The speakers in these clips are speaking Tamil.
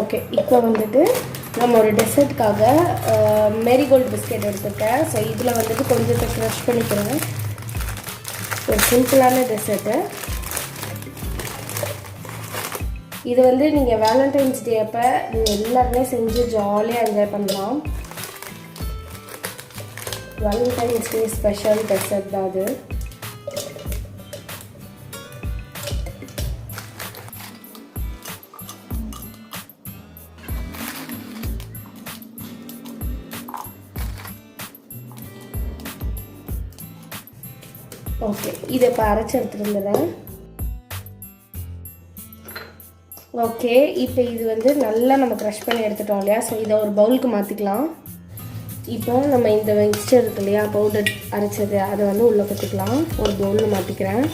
ஓகே, இப்போ வந்துட்டு நம்ம ஒரு டெசர்ட்டுக்காக மேரிகோல்டு பிஸ்கெட் எடுத்துருக்கேன். ஸோ இதில் வந்துட்டு கொஞ்சத்தை க்ரஷ் பண்ணிக்கிறேன். ஒரு சிம்பிளான டெசர்ட்டு. இது வந்து நீங்கள் வேலண்டைன்ஸ் டே அப்போ நீங்கள் எல்லாருமே செஞ்சு ஜாலியாக என்ஜாய் பண்ணலாம். வேலண்டைன்ஸ் டே ஸ்பெஷல் டெசர்ட் தான் அது. ஓகே, இதை இப்போ அரைச்சி எடுத்துகிட்டு வந்துடுறேன். ஓகே, இப்போ இது வந்து நல்லா நம்ம க்ரஷ் பண்ணி எடுத்துட்டோம் இல்லையா? ஸோ இதை ஒரு பவுலுக்கு மாற்றிக்கலாம். இப்போ நம்ம இந்த மிக்ஸ்சர் இருக்கு இல்லையா, பவுடர் அரைச்சது, அதை வந்து உள்ளே கொட்டிக்கலாம். ஒரு பவுலில் மாற்றிக்கிறேன்.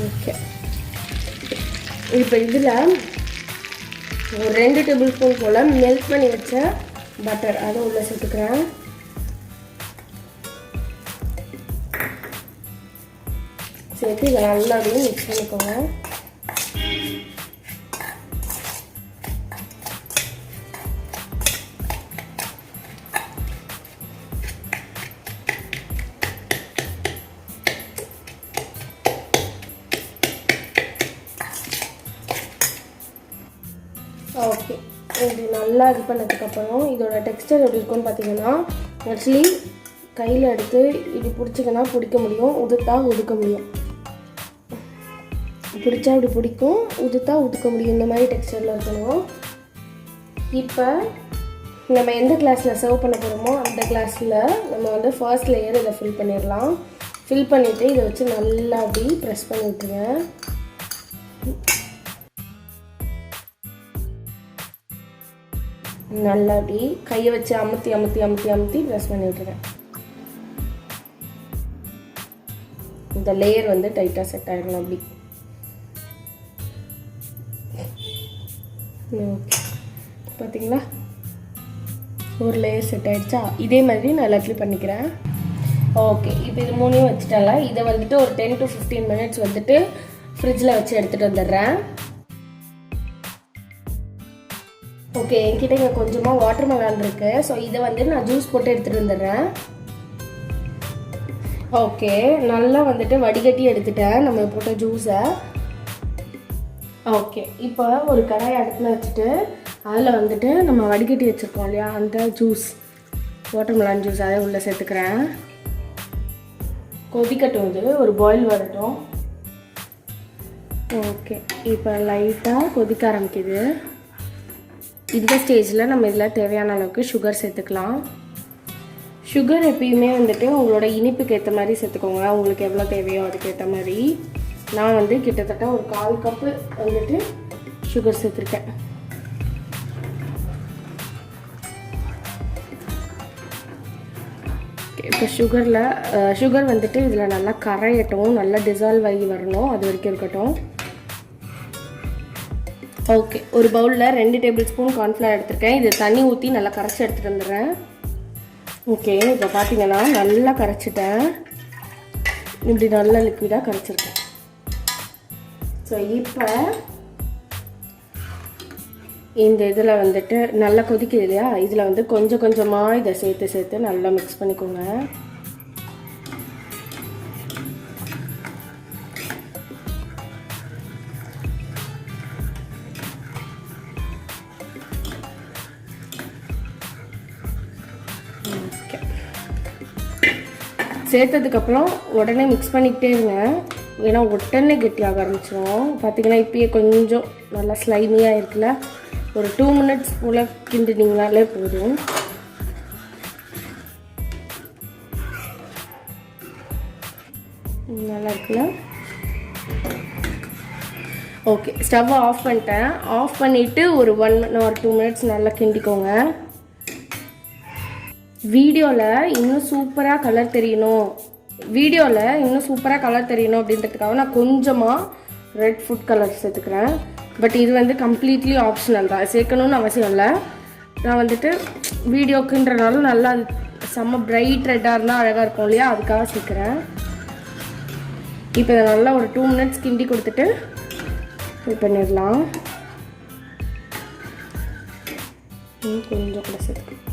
ஓகே, இப்போ இதில் ஒரு 2 டேபிள் ஸ்பூன் போல் மெல்ட் பண்ணி வச்ச பட்டர் அதை உள்ளே சேர்த்துக்கிறேன். சேர்த்து இதை நல்லாவே மிக்ஸ் பண்ணிக்கோங்க. ஓகே, இது நல்லா இது பண்ணதுக்கப்புறம் இதோட டெக்ஸ்டர் எப்படி இருக்குன்னு பார்த்தீங்கன்னா, ஆக்சுவலி கையில் எடுத்து இப்படி பிடிச்சிங்கன்னா பிடிக்க முடியும், உதுத்தா உதுக்க முடியும். பிடிச்சா இப்படி பிடிக்கும், உதுத்தா உதுக்க முடியும். இந்த மாதிரி டெக்ஸ்டரில் இருக்கணும். இப்போ நம்ம எந்த கிளாஸில் சர்வ் பண்ண போகிறோமோ அந்த கிளாஸில் நம்ம வந்து ஃபர்ஸ்ட் லேயர் இதை ஃபில் பண்ணிடலாம். ஃபில் பண்ணிவிட்டு இதை வச்சு நல்லா அப்படி ப்ரெஸ் பண்ணி விட்டுருங்க. நல்லா அப்படி கையை வச்சு அமுத்தி அமுத்தி அமுத்தி அமுத்தி ப்ரெஸ் பண்ணி விட்டுறேன். இந்த லேயர் வந்து டைட்டாக செட் ஆகிடணும். அப்படி ஓகே, பார்த்தீங்களா ஒரு லேயர் செட் ஆகிடுச்சா? இதே மாதிரி நான் எல்லாத்துலேயும் பண்ணிக்கிறேன். ஓகே, இப்போ இது 3 வச்சுட்டால இதை வந்துட்டு ஒரு 10 to 15 மினிட்ஸ் வந்துட்டு ஃப்ரிட்ஜில் வச்சு எடுத்துகிட்டு வந்துடுறேன். ஓகே, என்கிட்ட இங்கே கொஞ்சமாக வாட்டர் மெலான் இருக்குது. ஸோ இதை வந்து நான் ஜூஸ் போட்டு எடுத்துகிட்டு வந்துடுறேன். ஓகே, நல்லா வந்துட்டு வடிகட்டி எடுத்துட்டேன் நம்ம போட்ட ஜூஸை. ஓகே, இப்போ ஒரு கடாய் அடுப்பில் வச்சுட்டு அதில் வந்துட்டு நம்ம வடிகட்டி வச்சுருக்கோம் இல்லையா அந்த ஜூஸ், வாட்டர் மெலான் ஜூஸ், அதை உள்ளே சேர்த்துக்கிறேன். கொதிக்கட்டும், இது ஒரு பாயில் வரட்டும். ஓகே, இப்போ லைட்டாக கொதிக்க ஆரம்பிக்குது. இந்த ஸ்டேஜில் நம்ம இதில் தேவையான அளவுக்கு சுகர் சேர்த்துக்கலாம். சுகர் எப்பயுமே வந்துட்டு உங்களோட இனிப்புக்கு ஏற்ற மாதிரி சேர்த்துக்கோங்க. உங்களுக்கு எவ்வளோ தேவையோ அதுக்கேற்ற மாதிரி. நான் வந்து கிட்டத்தட்ட ஒரு 1/4 கப்பு வந்துட்டு சுகர் சேர்த்துருக்கேன். இப்போ சுகர் வந்துட்டு இதில் நல்லா கரையட்டும், நல்லா டிசால்வ் ஆகி வரணும், அது வரைக்கும் இருக்கட்டும். ஓகே, ஒரு பவுலில் 2 டேபிள் ஸ்பூன் கார்ன்ஃப்ளவர் எடுத்துருக்கேன். இது தண்ணி ஊற்றி நல்லா கரைச்சி எடுத்துகிட்டு வந்துடுறேன். ஓகே, இப்போ பார்த்தீங்கன்னா நல்லா கரைச்சிட்டேன். இப்படி நல்லா லிக்விடாக கரைச்சிருக்கேன். ஸோ இப்போ இந்த இதில் வந்துட்டு நல்லா கொதிக்குது இல்லையா, இதில் வந்து கொஞ்சம் கொஞ்சமாக இதை சேர்த்து நல்லா மிக்ஸ் பண்ணிக்கோங்க. சேர்த்ததுக்கப்புறம் உடனே மிக்ஸ் பண்ணிக்கிட்டே இருங்க, ஏன்னா உடனே கெட்டியாக ஆரம்பிச்சிடும். பார்த்திங்கன்னா இப்போயே கொஞ்சம் நல்லா ஸ்லைமியாக இருக்குல்ல, ஒரு 2 மினிட்ஸ் போல் கிண்டினீங்கனாலே போதும். நல்லா இருக்குல்ல? ஓகே, ஸ்டவ்வை ஆஃப் பண்ணிட்டேன். ஆஃப் பண்ணிவிட்டு ஒரு 1 or 2 மினிட்ஸ் நல்லா கிண்டிக்கோங்க. வீடியோவில் இன்னும் சூப்பராக கலர் தெரியணும் அப்படின்றதுக்காக நான் கொஞ்சமாக ரெட் ஃபுட் கலர் சேர்த்துக்கிறேன். பட் இது வந்து கம்ப்ளீட்லி ஆப்ஷனல் தான், சேர்க்கணும்னு அவசியம் இல்லை. நான் வந்துட்டு வீடியோக்குன்றனால நல்லா செம்ம பிரைட் ரெட்டாக இருந்தால் அழகாக இருக்கும் இல்லையா, அதுக்காக சேர்க்குறேன். இப்போ இதை நல்லா ஒரு 2 மினிட்ஸ் கிண்டி கொடுத்துட்டு இது பண்ணிடலாம். கொஞ்சம் கூட சேர்த்துக்கலாம்.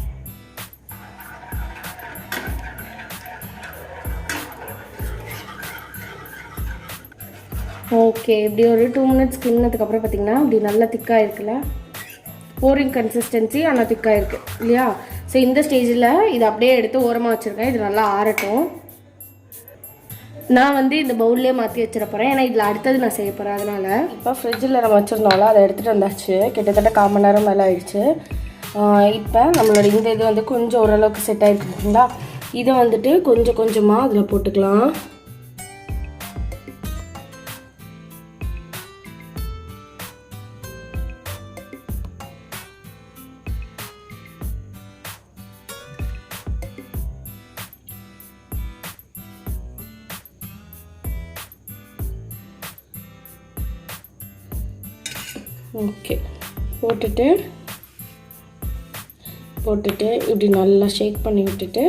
ஓகே, இப்படி ஒரு 2 மினிட்ஸ் கிண்ணதுக்கப்புறம் பார்த்திங்கன்னா இப்படி நல்லா திக்காக இருக்குல்ல, போரிங் கன்சிஸ்டன்சி, ஆனால் திக்காக இருக்குது இல்லையா? ஸோ இந்த ஸ்டேஜில் இதை அப்படியே எடுத்து ஓரமாக வச்சுருக்கேன். இது நல்லா ஆறட்டும். நான் வந்து இந்த பவுல்லே மாற்றி வச்சிட போகிறேன், ஏன்னா இதில் அடுத்தது நான் செய்ய போகிறேன். அதனால் இப்போ ஃப்ரிட்ஜில் நம்ம வச்சுருந்தோம்ல, அதை எடுத்துகிட்டு வந்தாச்சு. கிட்டத்தட்ட 1/4 மணி நேரம் மேலே ஆயிடுச்சு. இப்போ நம்மளோட இந்த இது வந்து கொஞ்சம் ஓரளவுக்கு செட் ஆகிருக்குங்களா, இதை வந்துட்டு கொஞ்சம் கொஞ்சமாக அதில் போட்டுக்கலாம். ஓகே, போட்டுட்டு இப்படி நல்லா ஷேக் பண்ணி விட்டுட்டு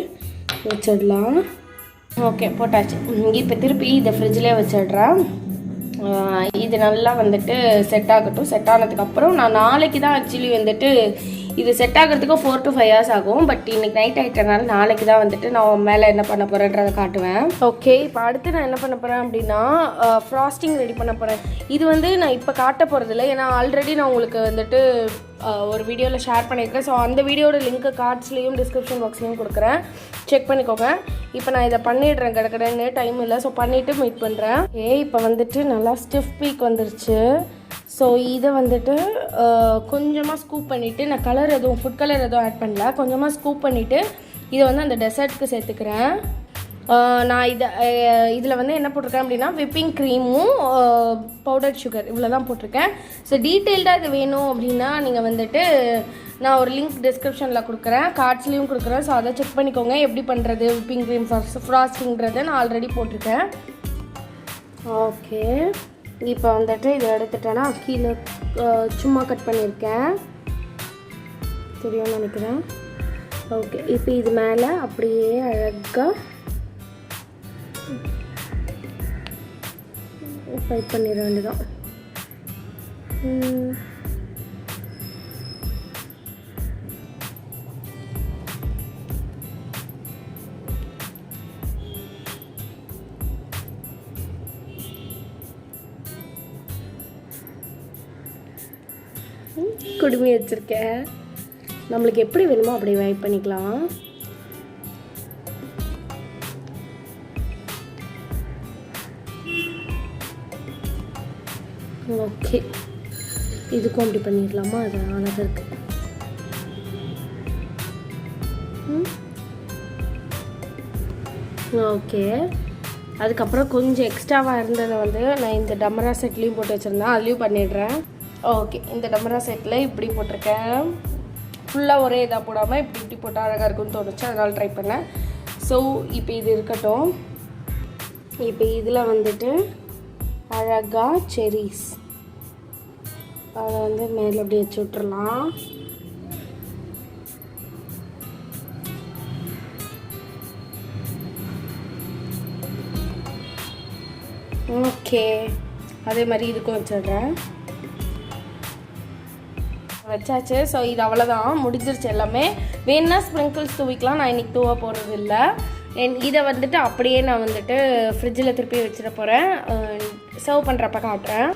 வச்சிடலாம். ஓகே, போட்டாச்சு. இப்போ திருப்பி இதை ஃப்ரிட்ஜ்லேயே வச்சிடுறேன். இது நல்லா வந்துட்டு செட் ஆகட்டும். செட் ஆனதுக்கப்புறம் நான் நாளைக்கு தான் ஆக்சுவலி வந்துட்டு இது செட் ஆகிறதுக்கு 4 to 5 hours ஆகும். பட் இன்னைக்கு நைட் ஆகிட்டனால நாளைக்கு தான் வந்துட்டு நான் மேலே என்ன பண்ண போகிறேன்றதை காட்டுவேன். ஓகே, இப்போ அடுத்து நான் என்ன பண்ண போகிறேன் அப்படின்னா ஃப்ராஸ்டிங் ரெடி பண்ண போகிறேன். இது வந்து நான் இப்போ காட்ட போகிறதில்ல, ஏன்னா ஆல்ரெடி நான் உங்களுக்கு வந்துட்டு ஒரு வீடியோவில் ஷேர் பண்ணியிருக்கேன். ஸோ அந்த வீடியோட லிங்க்கு கார்ட்ஸ்லேயும் டிஸ்கிரிப்ஷன் பாக்ஸ்லேயும் கொடுக்குறேன், செக் பண்ணிக்கோங்க. இப்போ நான் இதை பண்ணிடுறேன், கடற்கடன்னு டைம் இல்லை. ஸோ பண்ணிவிட்டு மீட் பண்ணுறேன். இப்போ வந்துட்டு நல்லா ஸ்டிஃப் பீக் வந்துருச்சு. ஸோ இதை வந்துட்டு கொஞ்சமாக ஸ்கூப் பண்ணிவிட்டு, நான் கலர் எதுவும் ஃபுட் கலர் எதுவும் ஆட் பண்ணல, கொஞ்சமாக ஸ்கூப் பண்ணிவிட்டு இதை வந்து அந்த டெசர்ட்டுக்கு சேர்த்துக்கிறேன். நான் இதில் வந்து என்ன போட்டிருக்கேன் அப்படின்னா விப்பிங் க்ரீமும் பவுடர் சுகர் இவ்வளோ தான் போட்டிருக்கேன். ஸோ டீட்டெயில்டாக இது வேணும் அப்படின்னா நீங்கள் வந்துட்டு நான் ஒரு லிங்க் டிஸ்கிரிப்ஷனில் கொடுக்குறேன், கார்ட்ஸ்லேயும் கொடுக்குறேன். ஸோ அதை செக் பண்ணிக்கோங்க, எப்படி பண்ணுறது விப்பிங் க்ரீம் ஃப்ராஸ்டிங்கிறத நான் ஆல்ரெடி போட்டிருக்கேன். ஓகே, இப்போ வந்துட்டு இதை எடுத்துட்டேன்னா கீழே சும்மா கட் பண்ணியிருக்கேன், தெரியும்னு நினைக்கிறேன். ஓகே, இப்போ இது மேலே அப்படியே அழகாக ஃப்ரை பண்ணிட வேண்டியதான். குடுமி வச்சுருக்கேன், நம்மளுக்கு எப்படி வேணுமோ அப்படி வைப் பண்ணிக்கலாம். ஓகே, இதுக்கும் அப்படி பண்ணிடலாமா? அது அழகாக இருக்கு. ஓகே, அதுக்கப்புறம் கொஞ்சம் எக்ஸ்ட்ராவாக இருந்ததை வந்து நான் இந்த டமரா செட்லேயும் போட்டு வச்சுருந்தேன், அதுலேயும் பண்ணிடுறேன். ஓகே, இந்த டமரா செட்டில் இப்படி போட்டிருக்கேன். ஃபுல்லாக ஒரே இதாக போடாமல் இப்படி போட்டால் அழகாக இருக்குன்னு தோணுச்சு, அதனால் ட்ரை பண்ணேன். ஸோ இப்போ இது இருக்கட்டும். இப்போ இதில் வந்துட்டு அழகாக செரிஸ் அதை வந்து மேலே அப்படி வச்சு விட்டுறலாம். ஓகே, அதே மாதிரி இதுக்கும் வச்சிடுறேன். வச்சாச்சு. ஸோ இது அவ்வளோதான், முடிஞ்சிருச்சு எல்லாமே. வேணுன்னா ஸ்ப்ரிங்கிள்ஸ் தூவிக்கலாம், நான் இன்றைக்கி தூவ போகிறது இல்லை. இதை வந்துட்டு அப்படியே நான் வந்துட்டு ஃப்ரிட்ஜில் திருப்பி வச்சிட போகிறேன், சர்வ் பண்ணுறப்ப காட்டுறேன்.